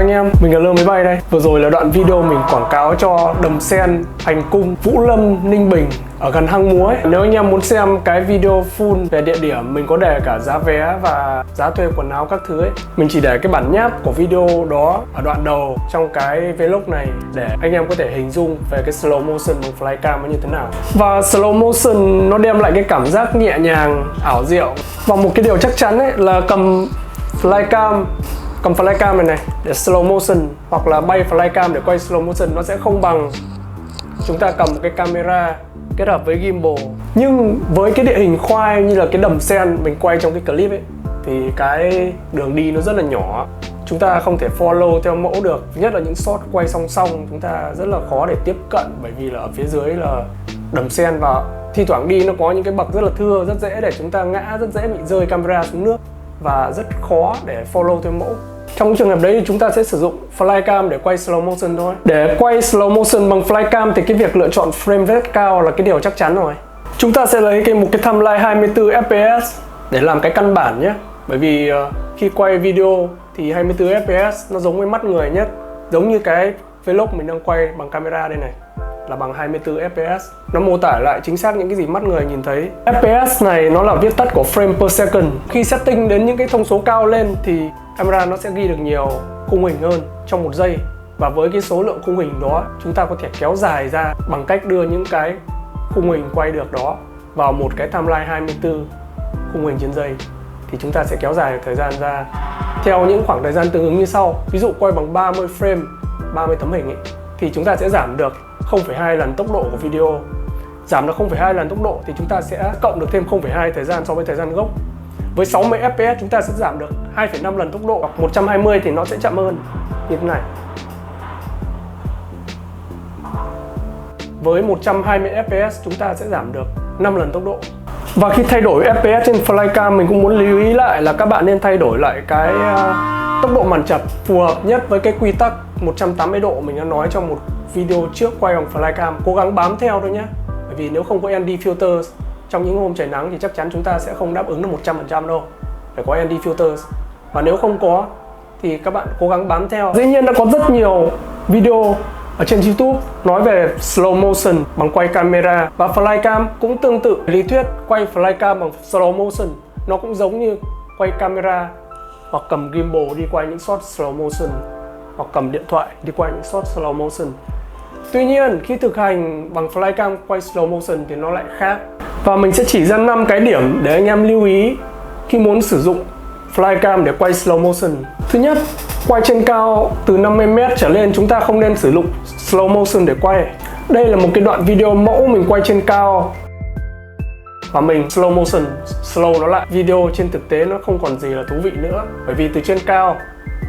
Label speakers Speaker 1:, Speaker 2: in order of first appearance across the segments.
Speaker 1: anh em, mình là Lơ Máy Bay đây. Vừa rồi là đoạn video mình quảng cáo cho Đầm Sen, Hành Cung, Vũ Lâm, Ninh Bình ở gần hang múa ấy. Nếu anh em muốn xem cái video full về địa điểm, mình có để cả giá vé và giá thuê quần áo các thứ ấy. Mình chỉ để cái bản nháp của video đó ở đoạn đầu trong cái vlog này để anh em có thể hình dung về cái slow motion bằng flycam nó như thế nào. Và slow motion nó đem lại cái cảm giác nhẹ nhàng, ảo diệu. Và một cái điều chắc chắn ấy là cầm flycam này để slow motion hoặc là bay flycam để quay slow motion nó sẽ không bằng chúng ta cầm cái camera kết hợp với gimbal. Nhưng với cái địa hình khoai như là cái Đầm Sen mình quay trong cái clip ấy thì cái đường đi nó rất là nhỏ, chúng ta không thể follow theo mẫu được. Nhất là những shot quay song song chúng ta rất là khó để tiếp cận, bởi vì là ở phía dưới là Đầm Sen và thi thoảng đi nó có những cái bậc rất là thưa, rất dễ để chúng ta ngã, rất dễ bị rơi camera xuống nước và rất khó để follow theo mẫu. Trong trường hợp đấy thì chúng ta sẽ sử dụng flycam để quay slow motion thôi. Để quay slow motion bằng flycam thì cái việc lựa chọn frame rate cao là cái điều chắc chắn rồi. Chúng ta sẽ lấy một cái timeline 24 fps để làm cái căn bản nhé. Bởi vì khi quay video thì 24 fps nó giống với mắt người nhất. Giống như cái vlog mình đang quay bằng camera đây này là bằng 24 fps. Nó mô tả lại chính xác những cái gì mắt người nhìn thấy. FPS này nó là viết tắt của frame per second. Khi setting đến những cái thông số cao lên thì camera nó sẽ ghi được nhiều khung hình hơn trong một giây. Và với cái số lượng khung hình đó, chúng ta có thể kéo dài ra bằng cách đưa những cái khung hình quay được đó vào một cái timeline 24 khung hình trên giây. Thì chúng ta sẽ kéo dài thời gian ra theo những khoảng thời gian tương ứng như sau. Ví dụ quay bằng 30 frame, 30 tấm hình ấy, thì chúng ta sẽ giảm được 0,2 lần tốc độ của video. Giảm được 0,2 lần tốc độ thì chúng ta sẽ cộng được thêm 0,2 thời gian so với thời gian gốc. Với 60 fps chúng ta sẽ giảm được 2,5 lần tốc độ, hoặc 120 thì nó sẽ chậm hơn như thế này. Với 120 fps chúng ta sẽ giảm được 5 lần tốc độ. Và khi thay đổi fps trên flycam mình cũng muốn lưu ý lại là các bạn nên thay đổi lại cái tốc độ màn chập phù hợp nhất với cái quy tắc 180 độ mình đã nói trong một video trước quay bằng flycam. Cố gắng bám theo thôi nhé. Bởi vì nếu không có ND filter trong những hôm trời nắng thì chắc chắn chúng ta sẽ không đáp ứng được 100% đâu. Phải có ND filters. Và nếu không có thì các bạn cố gắng bám theo. Dĩ nhiên đã có rất nhiều video ở trên YouTube nói về slow motion bằng quay camera, và flycam cũng tương tự. Lý thuyết quay flycam bằng slow motion nó cũng giống như quay camera hoặc cầm gimbal đi quay những shot slow motion, hoặc cầm điện thoại đi quay những shot slow motion. Tuy nhiên khi thực hành bằng flycam quay slow motion thì nó lại khác. Và mình sẽ chỉ ra 5 cái điểm để anh em lưu ý khi muốn sử dụng flycam để quay slow motion. Thứ nhất, quay trên cao từ 50m trở lên chúng ta không nên sử dụng slow motion để quay. Đây là một cái đoạn video mẫu mình quay trên cao và mình slow motion, slow nó lại. Video trên thực tế nó không còn gì là thú vị nữa, bởi vì từ trên cao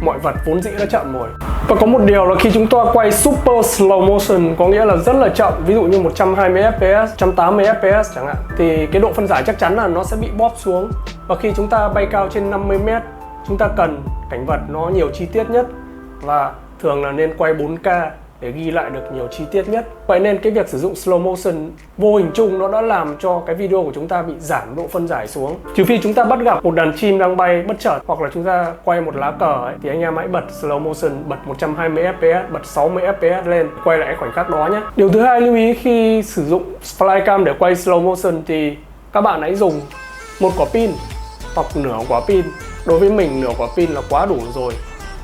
Speaker 1: mọi vật vốn dĩ đã chậm rồi. Và có một điều là khi chúng ta quay super slow motion, có nghĩa là rất là chậm, ví dụ như 120 fps, 180 fps chẳng hạn, thì cái độ phân giải chắc chắn là nó sẽ bị bóp xuống. Và khi chúng ta bay cao trên 50m, chúng ta cần cảnh vật nó nhiều chi tiết nhất, và thường là nên quay 4K để ghi lại được nhiều chi tiết nhất. Vậy nên cái việc sử dụng slow motion vô hình chung nó đã làm cho cái video của chúng ta bị giảm độ phân giải xuống. Trừ phi chúng ta bắt gặp một đàn chim đang bay bất chợt, hoặc là chúng ta quay một lá cờ ấy, thì anh em hãy bật slow motion, bật 120 fps, bật 60 fps lên, quay lại khoảnh khắc đó nhé. Điều thứ hai lưu ý khi sử dụng flycam để quay slow motion thì các bạn hãy dùng một quả pin hoặc nửa quả pin. Đối với mình nửa quả pin là quá đủ rồi.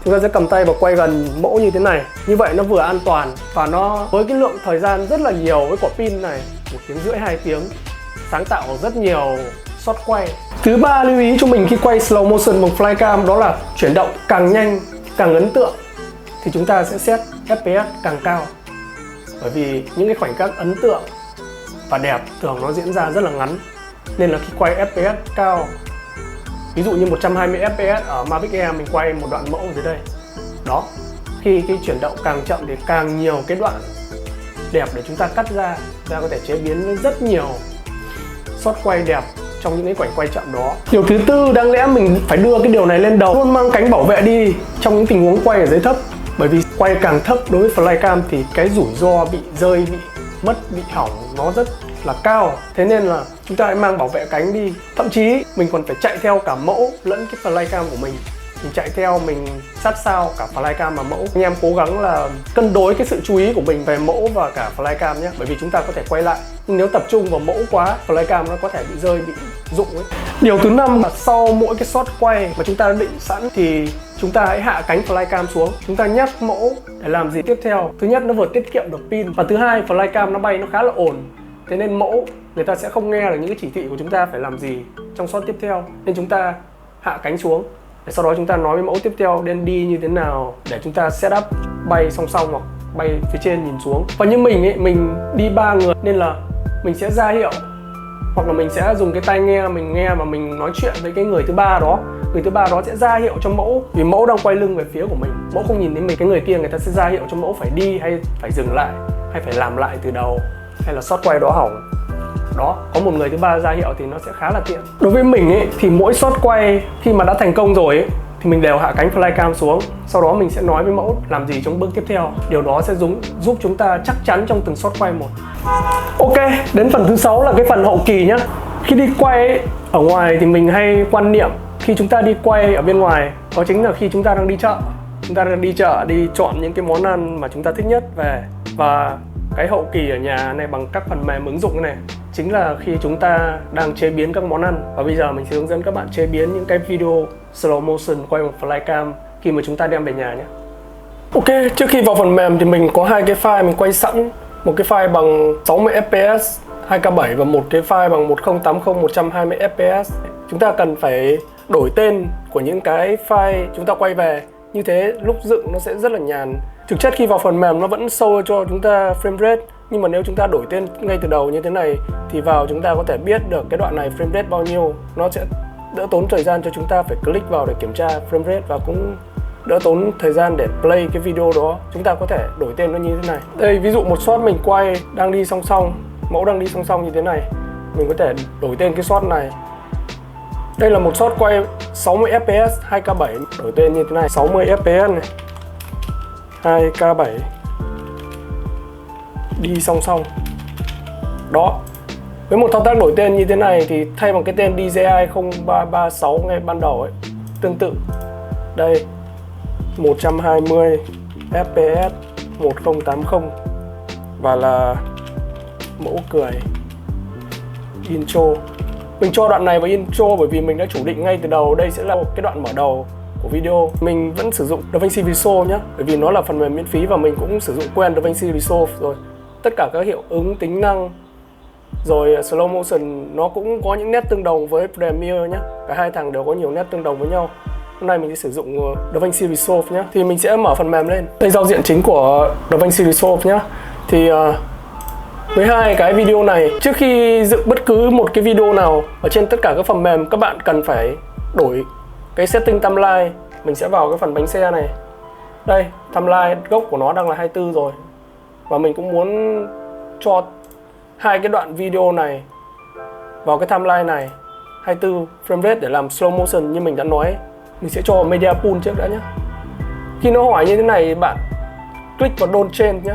Speaker 1: Chúng ta sẽ cầm tay và quay gần mẫu như thế này. Như vậy nó vừa an toàn và nó với cái lượng thời gian rất là nhiều với quả pin này, 1,5 tiếng 2 tiếng, sáng tạo rất nhiều shot quay. Thứ ba lưu ý cho mình khi quay slow motion bằng flycam đó là chuyển động càng nhanh càng ấn tượng thì chúng ta sẽ set FPS càng cao. Bởi vì những cái khoảnh khắc ấn tượng và đẹp thường nó diễn ra rất là ngắn, nên là khi quay FPS cao, ví dụ như 120 fps ở Mavic Air mình quay một đoạn mẫu dưới đây đó, khi cái chuyển động càng chậm thì càng nhiều cái đoạn đẹp để chúng ta cắt ra, có thể chế biến với rất nhiều shot quay đẹp trong những cái khoảnh quay chậm đó. Điều thứ tư, đáng lẽ mình phải đưa cái điều này lên đầu, luôn mang cánh bảo vệ đi trong những tình huống quay ở dưới thấp. Bởi vì quay càng thấp đối với flycam thì cái rủi ro bị rơi, bị mất, bị hỏng nó rất là cao. Thế nên là chúng ta hãy mang bảo vệ cánh đi. Thậm chí mình còn phải chạy theo cả mẫu lẫn cái flycam của mình mình chạy theo, mình sát sao cả flycam và mẫu. Anh em cố gắng là cân đối cái sự chú ý của mình về mẫu và cả flycam nhé, bởi vì chúng ta có thể quay lại, nhưng nếu tập trung vào mẫu quá, flycam nó có thể bị rơi, bị rụng ấy. Điều thứ 5 là sau mỗi cái shot quay mà chúng ta đã định sẵn thì chúng ta hãy hạ cánh flycam xuống. Chúng ta nhắc mẫu để làm gì tiếp theo? Thứ nhất, nó vừa tiết kiệm được pin, và thứ hai, flycam nó bay nó khá là ồn. Thế nên mẫu người ta sẽ không nghe được những cái chỉ thị của chúng ta phải làm gì trong shot tiếp theo. Nên chúng ta hạ cánh xuống để sau đó chúng ta nói với mẫu tiếp theo nên đi như thế nào để chúng ta set up bay song song hoặc bay phía trên nhìn xuống. Và như mình ấy, mình đi 3 người nên là mình sẽ ra hiệu, hoặc là mình sẽ dùng cái tai nghe mình nghe và mình nói chuyện với cái người thứ ba đó. Người thứ ba đó sẽ ra hiệu cho mẫu, vì mẫu đang quay lưng về phía của mình, mẫu không nhìn thấy mình. Cái người kia người ta sẽ ra hiệu cho mẫu phải đi hay phải dừng lại, hay phải làm lại từ đầu, hay là shot quay đó hỏng. Đó, có một người thứ ba ra hiệu thì nó sẽ khá là tiện. Đối với mình ấy, thì mỗi shot quay khi mà đã thành công rồi ấy, thì mình đều hạ cánh flycam xuống. Sau đó mình sẽ nói với mẫu làm gì trong bước tiếp theo. Điều đó sẽ giúp chúng ta chắc chắn trong từng shot quay một. Ok, đến phần thứ 6 là cái phần hậu kỳ nhá. Khi đi quay ấy, ở ngoài thì mình hay quan niệm khi chúng ta đi quay ở bên ngoài, đó chính là khi chúng ta đang đi chợ. Chúng ta đang đi chợ, đi chọn những cái món ăn mà chúng ta thích nhất về. Và cái hậu kỳ ở nhà này bằng các phần mềm ứng dụng này chính là khi chúng ta đang chế biến các món ăn. Và bây giờ mình sẽ hướng dẫn các bạn chế biến những cái video slow motion quay bằng flycam khi mà chúng ta đem về nhà nhé. Ok, trước khi vào phần mềm thì mình có hai cái file mình quay sẵn. Một cái file bằng 60 fps 2K7 và một cái file bằng 1080 120 fps. Chúng ta cần phải đổi tên của những cái file chúng ta quay về. Như thế lúc dựng nó sẽ rất là nhàn. Thực chất khi vào phần mềm nó vẫn show cho chúng ta frame rate, nhưng mà nếu chúng ta đổi tên ngay từ đầu như thế này thì vào chúng ta có thể biết được cái đoạn này frame rate bao nhiêu. Nó sẽ đỡ tốn thời gian cho chúng ta phải click vào để kiểm tra frame rate, và cũng đỡ tốn thời gian để play cái video đó. Chúng ta có thể đổi tên nó như thế này. Đây, ví dụ một shot mình quay đang đi song song, mẫu đang đi song song như thế này, mình có thể đổi tên cái shot này. Đây là một shot quay 60 fps 2K7, đổi tên như thế này, 60 fps này, 2K7 đi song song. Đó. Với một thao tác đổi tên như thế này thì thay bằng cái tên DJI 0336 ngay ban đầu ấy, tương tự. Đây, 120 fps 1080 và là mẫu cười intro. Mình cho đoạn này vào intro bởi vì mình đã chủ định ngay từ đầu đây sẽ là cái đoạn mở đầu của video. Mình vẫn sử dụng DaVinci Resolve nhé, bởi vì nó là phần mềm miễn phí và mình cũng sử dụng quen DaVinci Resolve rồi. Tất cả các hiệu ứng, tính năng rồi slow motion nó cũng có những nét tương đồng với Premiere nhé. Cả hai thằng đều có nhiều nét tương đồng với nhau. Hôm nay mình sẽ sử dụng DaVinci Resolve nhé. Thì mình sẽ mở phần mềm lên. Đây, giao diện chính của DaVinci Resolve nhé. Thì với hai cái video này, trước khi dựng bất cứ một cái video nào ở trên tất cả các phần mềm, các bạn cần phải đổi cái setting timeline. Mình sẽ vào cái phần bánh xe này. Đây, timeline gốc của nó đang là 24 rồi. Và mình cũng muốn cho hai cái đoạn video này vào cái timeline này 24 frame rate để làm slow motion như mình đã nói. Mình sẽ cho media pool trước đã nhé. Khi nó hỏi như thế này, bạn click vào don't change nhé.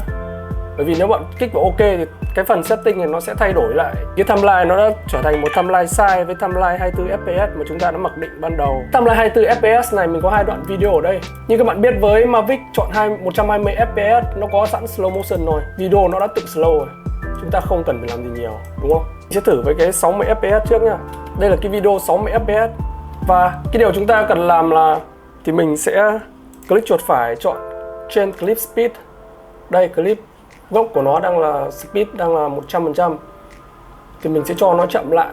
Speaker 1: Bởi vì nếu bạn kích vào OK thì cái phần setting này nó sẽ thay đổi lại. Cái timeline nó đã trở thành một timeline sai với timeline 24 fps mà chúng ta đã mặc định ban đầu. Timeline 24 fps này mình có hai đoạn video ở đây. Như các bạn biết, với Mavic chọn 120 fps nó có sẵn slow motion rồi. Video nó đã tự slow rồi. Chúng ta không cần phải làm gì nhiều, đúng không? Mình sẽ thử với cái 60 fps trước nha. Đây là cái video 60 fps. Và cái điều chúng ta cần làm là thì mình sẽ click chuột phải, chọn Change Clip Speed. Đây, clip gốc của nó đang là speed đang là 100%. Thì mình sẽ cho nó chậm lại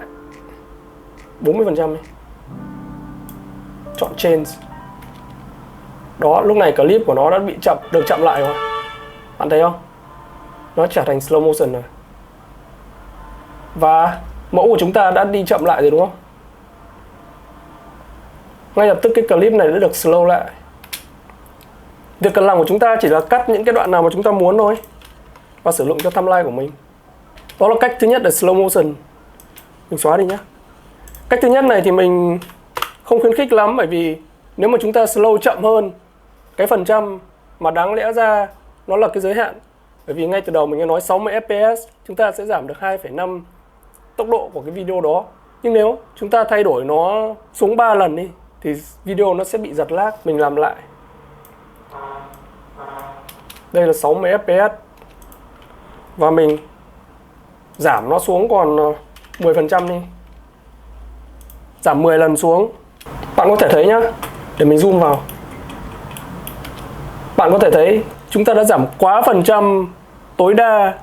Speaker 1: 40% đi. Chọn Change. Đó, lúc này clip của nó đã bị được chậm lại rồi. Bạn thấy không? Nó trở thành slow motion rồi. Và mẫu của chúng ta đã đi chậm lại rồi, đúng không? Ngay lập tức cái clip này đã được slow lại. Việc cần làm của chúng ta chỉ là cắt những cái đoạn nào mà chúng ta muốn thôi và sử dụng cho timeline của mình. Đó là cách thứ nhất để slow motion. Mình xóa đi nhé. Cách thứ nhất này thì mình không khuyến khích lắm, bởi vì nếu mà chúng ta slow chậm hơn cái phần trăm mà đáng lẽ ra nó là cái giới hạn. Bởi vì ngay từ đầu mình đã nói 60 fps chúng ta sẽ giảm được 2,5 tốc độ của cái video đó. Nhưng nếu chúng ta thay đổi nó xuống 3 lần đi thì video nó sẽ bị giật lag. Mình làm lại. Đây là 60 fps và mình giảm nó xuống còn 10% đi. Giảm 10 lần xuống. Bạn có thể thấy nhá, để mình zoom vào. Bạn có thể thấy chúng ta đã giảm quá phần trăm tối đa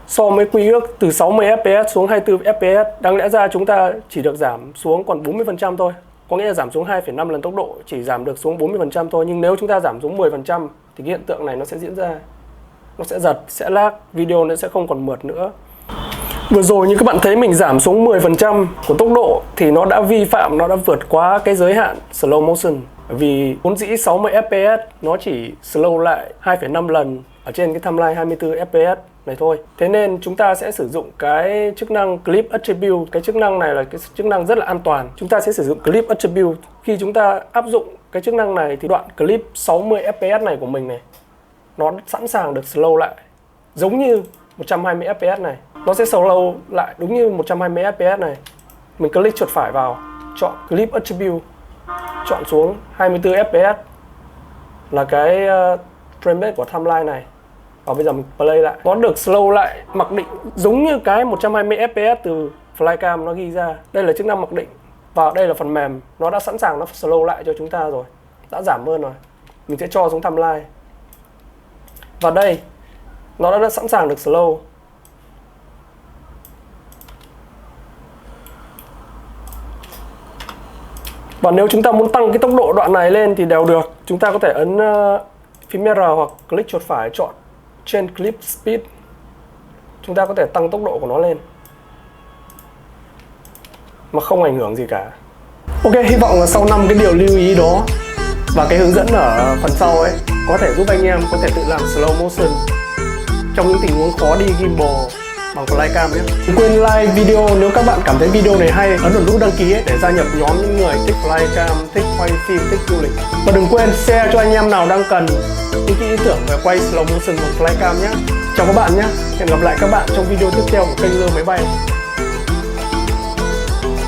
Speaker 1: so với quy ước từ 60 fps xuống 24 fps. Đáng lẽ ra chúng ta chỉ được giảm xuống còn 40% thôi. Có nghĩa là giảm xuống 2,5 lần tốc độ, chỉ giảm được xuống 40% thôi. Nhưng nếu chúng ta giảm xuống 10% thì cái hiện tượng này nó sẽ diễn ra. Nó sẽ giật, sẽ lag, video nó sẽ không còn mượt nữa. Vừa rồi như các bạn thấy mình giảm xuống 10% của tốc độ thì nó đã vi phạm, nó đã vượt quá cái giới hạn slow motion. Vì vốn dĩ 60 fps nó chỉ slow lại 2,5 lần ở trên cái timeline 24 fps này thôi. Thế nên chúng ta sẽ sử dụng cái chức năng Clip Attribute. Cái chức năng này là cái chức năng rất là an toàn. Chúng ta sẽ sử dụng Clip Attribute. Khi chúng ta áp dụng cái chức năng này thì đoạn clip 60 fps này của mình này, nó sẵn sàng được slow lại giống như 120 fps này. Nó sẽ slow lại đúng như 120 fps này. Mình click chuột phải vào, chọn Clip Attribute, chọn xuống 24 fps là cái frame rate của timeline này. Và bây giờ mình play lại. Nó được slow lại mặc định giống như cái 120 fps từ Flycam nó ghi ra. Đây là chức năng mặc định. Và đây là phần mềm. Nó đã sẵn sàng nó slow lại cho chúng ta rồi. Đã giảm hơn rồi. Mình sẽ cho xuống timeline. Và đây, nó đã sẵn sàng được slow. Và nếu chúng ta muốn tăng cái tốc độ đoạn này lên thì đều được. Chúng ta có thể ấn phím R hoặc click chuột phải chọn Change Clip Speed. Chúng ta có thể tăng tốc độ của nó lên mà không ảnh hưởng gì cả. Ok, hy vọng là sau 5 cái điều lưu ý đó và cái hướng dẫn ở phần sau ấy có thể giúp anh em có thể tự làm slow motion trong những tình huống khó đi gimbal bằng Flycam nhé. Đừng quên like video nếu các bạn cảm thấy video này hay, ấn vào nút đăng ký ấy để gia nhập nhóm những người thích Flycam, thích quay phim, thích du lịch. Và đừng quên share cho anh em nào đang cần những cái ý tưởng về quay slow motion bằng Flycam nhé. Chào các bạn nhé. Hẹn gặp lại các bạn trong video tiếp theo của kênh Lơ Máy Bay.